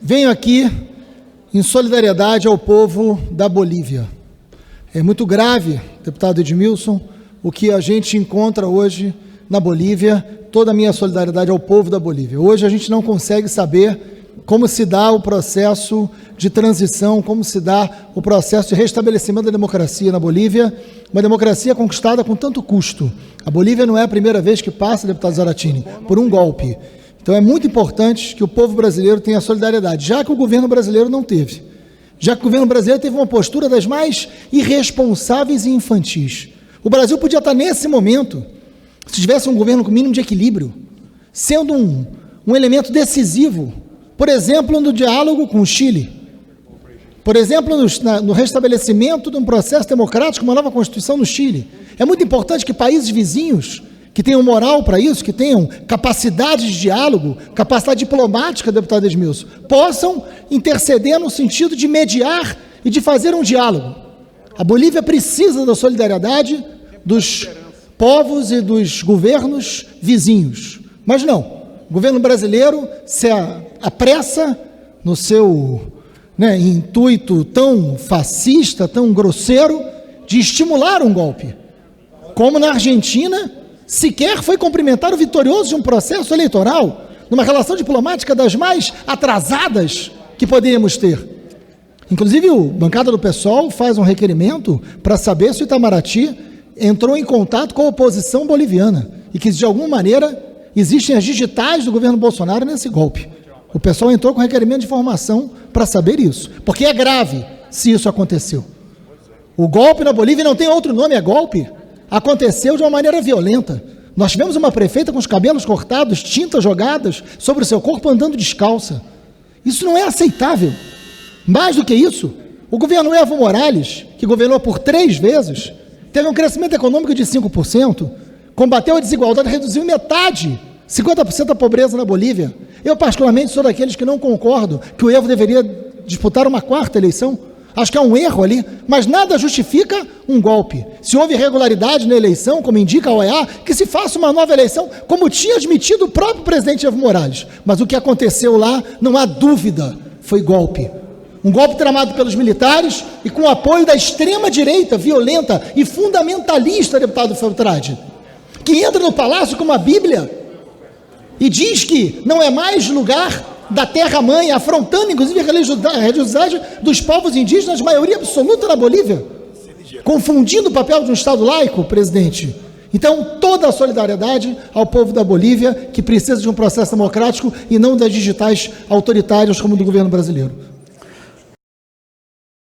Venho aqui em solidariedade ao povo da Bolívia. É muito grave, deputado Edmilson, o que a gente encontra hoje na Bolívia. Toda a minha solidariedade ao povo da Bolívia. Hoje a gente não consegue saber como se dá o processo de transição, como se dá o processo de restabelecimento da democracia na Bolívia, uma democracia conquistada com tanto custo. A Bolívia não é a primeira vez que passa, deputado Zaratini, por um golpe. Então é muito importante que o povo brasileiro tenha solidariedade, já que o governo brasileiro não teve. Já que o governo brasileiro teve uma postura das mais irresponsáveis e infantis. O Brasil podia estar nesse momento, se tivesse um governo com mínimo de equilíbrio, sendo um elemento decisivo, por exemplo, no diálogo com o Chile, por exemplo, no restabelecimento de um processo democrático, uma nova Constituição no Chile. É muito importante que países vizinhos, que tenham moral para isso, que tenham capacidade de diálogo, capacidade diplomática, deputado Edmilson, possam interceder no sentido de mediar e de fazer um diálogo. A Bolívia precisa da solidariedade dos povos e dos governos vizinhos. Mas não, o governo brasileiro se apressa no seu intuito tão fascista, tão grosseiro, de estimular um golpe. Como na Argentina, sequer foi cumprimentar o vitorioso de um processo eleitoral, numa relação diplomática das mais atrasadas que poderíamos ter. Inclusive, a bancada do PSOL faz um requerimento para saber se o Itamaraty entrou em contato com a oposição boliviana e que, de alguma maneira, existem as digitais do governo Bolsonaro nesse golpe. O PSOL entrou com requerimento de informação para saber isso, porque é grave se isso aconteceu. O golpe na Bolívia não tem outro nome, é golpe. Aconteceu de uma maneira violenta. Nós tivemos uma prefeita com os cabelos cortados, tintas jogadas sobre o seu corpo, andando descalça. Isso não é aceitável. Mais do que isso, o governo Evo Morales, que governou por 3 vezes, teve um crescimento econômico de 5%, combateu a desigualdade, reduziu metade, 50% da pobreza na Bolívia. Eu, particularmente, sou daqueles que não concordo que o Evo deveria disputar uma 4ª eleição. Acho que é um erro ali, mas nada justifica um golpe. Se houve irregularidade na eleição, como indica a OEA, que se faça uma nova eleição, como tinha admitido o próprio presidente Evo Morales. Mas o que aconteceu lá, não há dúvida, foi golpe. Um golpe tramado pelos militares e com o apoio da extrema-direita, violenta e fundamentalista, deputado Feltrade, que entra no palácio com uma Bíblia e diz que não é mais lugar da terra-mãe, afrontando, inclusive, a religiosidade dos povos indígenas, maioria absoluta na Bolívia, confundindo o papel de um Estado laico, presidente. Então, toda a solidariedade ao povo da Bolívia, que precisa de um processo democrático e não das digitais autoritárias como do governo brasileiro.